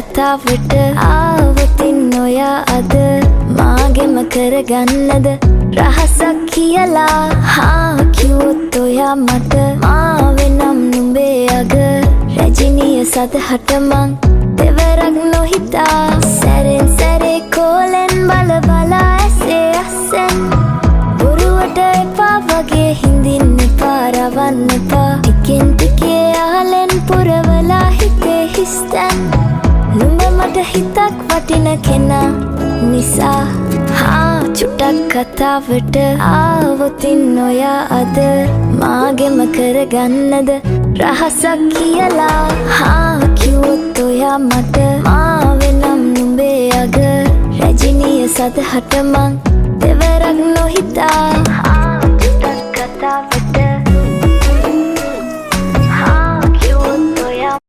කතාවට ආවතින් ඔයා අද මාගෙම කරගන්නද රහසක් කියලා කිව්වොත් ඔයා මට මාවෙනම් නුඹේ අග රැජිනිය සදහට මං දෙවරක් නොහිතා සැරෙන් සැරේ කෝලෙන් බල බලා ඇසේ අස්සෙන් බොරුවට එපා වගේ හිඳින්න එපා රවන්න එපා ටිකෙන් ටිකේ ආලෙන් පුරවලා හිතේ හිස්තැන් නුඹ මට හිතක් වටින කෙනා නිසා චුට්ටක් කතාවට ආවොතින් ඔයා අද මාගෙම කරගන්නද රහසක් කියලා කිව්වොත් ඔයා මට මාවෙනම් නුඹේ අග රැජිනිය සදහට මං